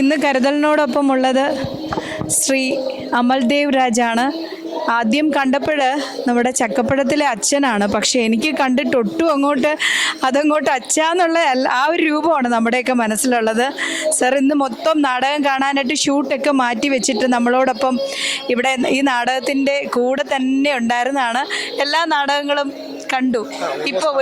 ഇന്ന് കരുതലിനോടൊപ്പം ഉള്ളത് ശ്രീ അമൽദേവ് രാജാണ്. ആദ്യം കണ്ടപ്പോൾ നമ്മുടെ ചക്കപ്പഴത്തിലെ അച്ഛനാണ്, പക്ഷെ എനിക്ക് കണ്ടിട്ട് ഒട്ടും അതങ്ങോട്ട് അച്ഛാന്നുള്ള ആ ഒരു രൂപമാണ് നമ്മുടെയൊക്കെ മനസ്സിലുള്ളത്. സർ ഇന്ന് മൊത്തം നാടകം കാണാനായിട്ട് ഷൂട്ടൊക്കെ മാറ്റി വെച്ചിട്ട് നമ്മളോടൊപ്പം ഇവിടെ ഈ നാടകത്തിൻ്റെ കൂടെ തന്നെ ഉണ്ടായിരുന്നതാണ്. എല്ലാ നാടകങ്ങളും കണ്ടു. ഇപ്പോൾ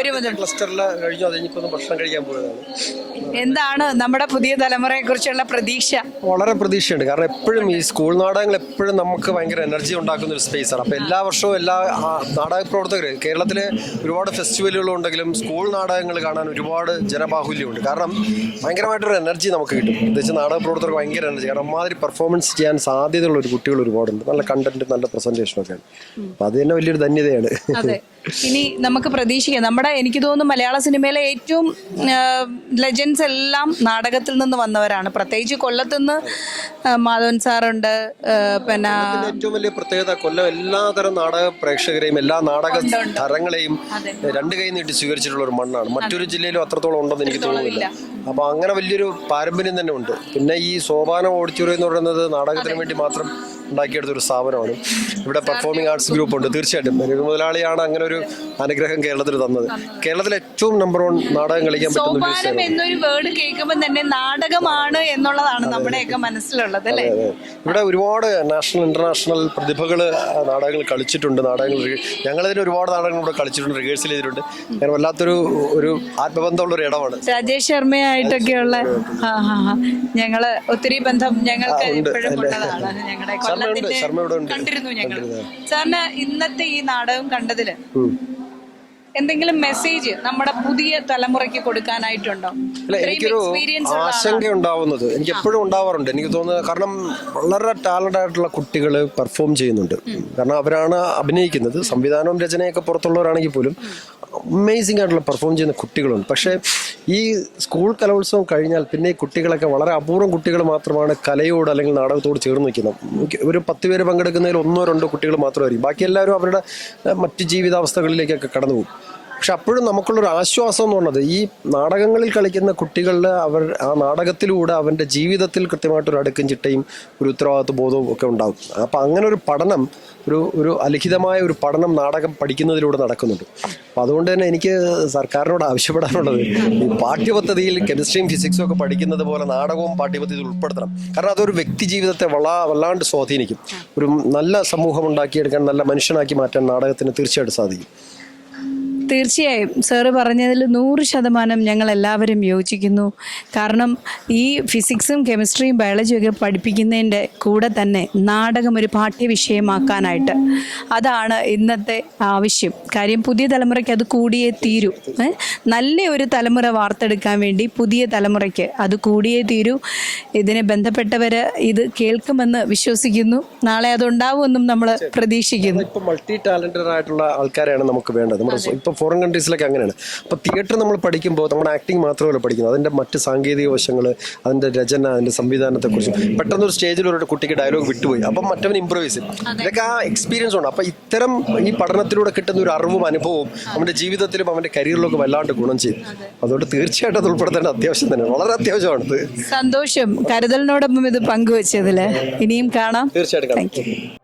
എന്താണ് നമ്മുടെ പുതിയ തലമുറയെ കുറിച്ചുള്ള പ്രതീക്ഷ? വളരെ പ്രതീക്ഷയുണ്ട്. കാരണം എപ്പോഴും ഈ സ്കൂൾ നാടകങ്ങൾ എപ്പോഴും നമുക്ക് ഭയങ്കര എനർജി ഉണ്ടാക്കുന്ന ഒരു സ്പേസാണ്. അപ്പോൾ എല്ലാ വർഷവും എല്ലാ നാടക പ്രവർത്തകർ കേരളത്തിലെ ഒരുപാട് ഫെസ്റ്റിവലുകളുണ്ടെങ്കിലും സ്കൂൾ നാടകങ്ങൾ കാണാൻ ഒരുപാട് ജനബാഹുല്യമുണ്ട്. കാരണം ഭയങ്കരമായിട്ടൊരു എനർജി നമുക്ക് കിട്ടും. പ്രത്യേകിച്ച് നാടക പ്രവർത്തകർക്ക് ഭയങ്കര എനർജി. കാരണം അമ്മാതിരി പെർഫോമൻസ് ചെയ്യാൻ സാധ്യതയുള്ള ഒരു കുട്ടികൾ ഒരുപാടുണ്ട്. നല്ല കണ്ടന്റ്, നല്ല പ്രസന്റേഷനൊക്കെയാണ്. അപ്പോൾ അത് തന്നെ വലിയൊരു ധന്യതയാണ്. ഇനി നമുക്ക് പ്രതീക്ഷിക്കാം. എനിക്ക് തോന്നുന്നു മലയാള സിനിമയിലെ ഏറ്റവും ലെജൻസ് എല്ലാം നാടകത്തിൽ നിന്ന് വന്നവരാണ്. പ്രത്യേകിച്ച് കൊല്ലത്തുനിന്ന് മാധവൻ സാറുണ്ട്. പിന്നെ ഏറ്റവും വലിയ പ്രത്യേകത കൊല്ലം എല്ലാതരം നാടക പ്രേക്ഷകരെയും എല്ലാ നാടക തരങ്ങളെയും രണ്ട് കൈ നീട്ടി സ്വീകരിച്ചിട്ടുള്ള ഒരു മണ്ണാണ്. മറ്റൊരു ജില്ലയിലും അത്രത്തോളം ഉണ്ടെന്ന് എനിക്ക് തോന്നുന്നില്ല. അപ്പോൾ അങ്ങനെ വലിയൊരു പാരമ്പര്യം തന്നെ ഉണ്ട്. പിന്നെ ഈ സോപാനം ഓഡിറ്റോറിയം എന്ന് പറയുന്നത് നാടകത്തിന് വേണ്ടി മാത്രം ഉണ്ടാക്കിയെടുത്തൊരു സ്ഥാപനമാണ്. ഇവിടെ പെർഫോമിംഗ് ആർട്സ് ഗ്രൂപ്പ് ഉണ്ട്. തീർച്ചയായിട്ടും രവി മുതലാളിയാണ് അങ്ങനെ ഒരു അനുഗ്രഹം കേരളത്തിൽ തന്നത്. കേരളത്തിലെ ഏറ്റവും നമ്പർ 1 നാടകം കളിക്കാൻ പറ്റുന്ന എന്നൊരു വേർഡ് കേൾക്കുമ്പോൾ തന്നെ നാടകമാണ് എന്നുള്ളതാണ് നമ്മുടെയൊക്കെ മനസ്സിലുള്ളത് അല്ലേ? ഇവിടെ ഒരുപാട് നാഷണൽ ഇന്റർനാഷണൽ പ്രതിഭകൾ നാടകങ്ങൾ കളിച്ചിട്ടുണ്ട്. ഞങ്ങളിതിന് ഒരുപാട് നാടകങ്ങൾ ഇവിടെ കളിച്ചിട്ടുണ്ട്, റിഹേഴ്സൽ ചെയ്തിട്ടുണ്ട്. കാരണം വല്ലാത്തൊരു ആത്മബന്ധമുള്ള ഒരു ഇടമാണ്. രാജേഷ് ശർമ്മയായിട്ടൊക്കെയുള്ള ഞങ്ങള് ഒത്തിരി ബന്ധം ഞങ്ങൾക്ക് എപ്പോഴും ഉള്ളതാണ്. ഞങ്ങളുടെ കണ്ടിരുന്നു ഞങ്ങൾ. സാറിന് ഇന്നത്തെ ഈ നാടകം കണ്ടതില് എന്തെങ്കിലും മെസ്സേജ് നമ്മുടെ പുതിയ തലമുറയ്ക്ക് കൊടുക്കാനായിട്ടുണ്ടോ? എനിക്കൊരു ആശങ്ക ഉണ്ടാവുന്നത് എനിക്ക് എപ്പോഴും ഉണ്ടാവാറുണ്ട്. എനിക്ക് തോന്നുന്നത് കാരണം വളരെ ടാലന്റ് ആയിട്ടുള്ള കുട്ടികൾ പെർഫോം ചെയ്യുന്നുണ്ട്. കാരണം അവരാണ് അഭിനയിക്കുന്നത്. സംവിധാനവും രചനയൊക്കെ പുറത്തുള്ളവരാണെങ്കിൽ പോലും അമേസിംഗ് ആയിട്ടുള്ള പെർഫോം ചെയ്യുന്ന കുട്ടികളുണ്ട്. പക്ഷേ ഈ സ്കൂൾ കലോത്സവം കഴിഞ്ഞാൽ പിന്നെ ഈ കുട്ടികളൊക്കെ വളരെ അപൂർവം കുട്ടികൾ മാത്രമാണ് കലയോട് അല്ലെങ്കിൽ നാടകത്തോട് ചേർന്ന് നിൽക്കുന്നത്. ഒരു 10 പേര് പങ്കെടുക്കുന്നതിൽ 1-2 കുട്ടികൾ മാത്രമായിരിക്കും. ബാക്കി എല്ലാവരും അവരുടെ മറ്റ് ജീവിതാവസ്ഥകളിലേക്കൊക്കെ കടന്നു പോകും. പക്ഷെ അപ്പോഴും നമുക്കുള്ളൊരു ആശ്വാസം എന്ന് പറഞ്ഞത് ഈ നാടകങ്ങളിൽ കളിക്കുന്ന കുട്ടികളിൽ ആ നാടകത്തിലൂടെ അവൻ്റെ ജീവിതത്തിൽ കൃത്യമായിട്ടൊരു അടുക്കും ചിട്ടയും ഒരു ഉത്തരവാദിത്വ ബോധവും ഒക്കെ ഉണ്ടാകും. അപ്പം അങ്ങനെ ഒരു പഠനം, ഒരു അലിഖിതമായ ഒരു പഠനം നാടകം പഠിക്കുന്നതിലൂടെ നടക്കുന്നുണ്ട്. അപ്പം അതുകൊണ്ട് തന്നെ എനിക്ക് സർക്കാരിനോട് ആവശ്യപ്പെടാനുള്ളത് ഈ പാഠ്യപദ്ധതിയിൽ കെമിസ്ട്രിയും ഫിസിക്സും ഒക്കെ പഠിക്കുന്നത് പോലെ നാടകവും പാഠ്യപദ്ധതിയിൽ ഉൾപ്പെടുത്തണം. കാരണം അതൊരു വ്യക്തി ജീവിതത്തെ വല്ലാണ്ട് സ്വാധീനിക്കും. ഒരു നല്ല സമൂഹം ഉണ്ടാക്കിയെടുക്കാൻ, നല്ല മനുഷ്യനാക്കി മാറ്റാൻ നാടകത്തിന് തീർച്ചയായിട്ടും സാധിക്കും. തീർച്ചയായും സാറ് പറഞ്ഞതിൽ 100% ഞങ്ങൾ എല്ലാവരും യോജിക്കുന്നു. കാരണം ഈ ഫിസിക്സും കെമിസ്ട്രിയും ബയോളജിയും ഒക്കെ പഠിപ്പിക്കുന്നതിൻ്റെ കൂടെ തന്നെ നാടകം ഒരു പാഠ്യവിഷയമാക്കാനായിട്ട് അതാണ് ഇന്നത്തെ ആവശ്യം. കാര്യം പുതിയ തലമുറയ്ക്ക് അത് കൂടിയേ തീരൂ. നല്ല ഒരു തലമുറ വാർത്തെടുക്കാൻ വേണ്ടി പുതിയ തലമുറയ്ക്ക് അത് കൂടിയേ തീരൂ. ഇതിനെ ബന്ധപ്പെട്ടവർ ഇത് കേൾക്കുമെന്ന് വിശ്വസിക്കുന്നു. നാളെ അതുണ്ടാവുമെന്നും നമ്മൾ പ്രതീക്ഷിക്കുന്നു. ഇപ്പോൾ മൾട്ടി ടാലന്റഡ് ആയിട്ടുള്ള ആൾക്കാരെയാണ് നമുക്ക് വേണ്ടത്. നമ്മുടെ ഫോറിൻ കൺട്രീസിലൊക്കെ അങ്ങനെയാണ്. അപ്പോൾ തിയേറ്റർ നമ്മൾ പഠിക്കുമ്പോൾ നമ്മുടെ ആക്ടിങ് മാത്രമല്ല പഠിക്കുന്നത്, അതിൻ്റെ മറ്റ് സാങ്കേതിക വശങ്ങൾ, അതിൻ്റെ രചന, അതിൻ്റെ സംവിധാനത്തെക്കുറിച്ചും. പെട്ടെന്നൊരു സ്റ്റേജിൽ ഒരു കുട്ടിക്ക് ഡയലോഗ് വിട്ടുപോയി, അപ്പം മറ്റവൻ ഇംപ്രൂവൈസ് ചെയ്യും. ഇതൊക്കെ ആ എക്സ്പീരിയൻസ് ഉണ്ട്. അപ്പോൾ ഇത്തരം ഈ പഠനത്തിലൂടെ കിട്ടുന്ന ഒരു അറിവും അനുഭവവും അവൻ്റെ ജീവിതത്തിലും അവൻ്റെ കരിയറിലൊക്കെ വല്ലാണ്ട് ഗുണം ചെയ്യും. അതുകൊണ്ട് തീർച്ചയായിട്ടും അത് ഉൾപ്പെടുത്തേണ്ട അത്യാവശ്യം തന്നെ, വളരെ അത്യാവശ്യമാണ്. സന്തോഷം കരുതലിനോടൊപ്പം ഇത് പങ്കുവെച്ചതിൽ. ഇനിയും കാണാം. തീർച്ചയായിട്ടും കാണാം.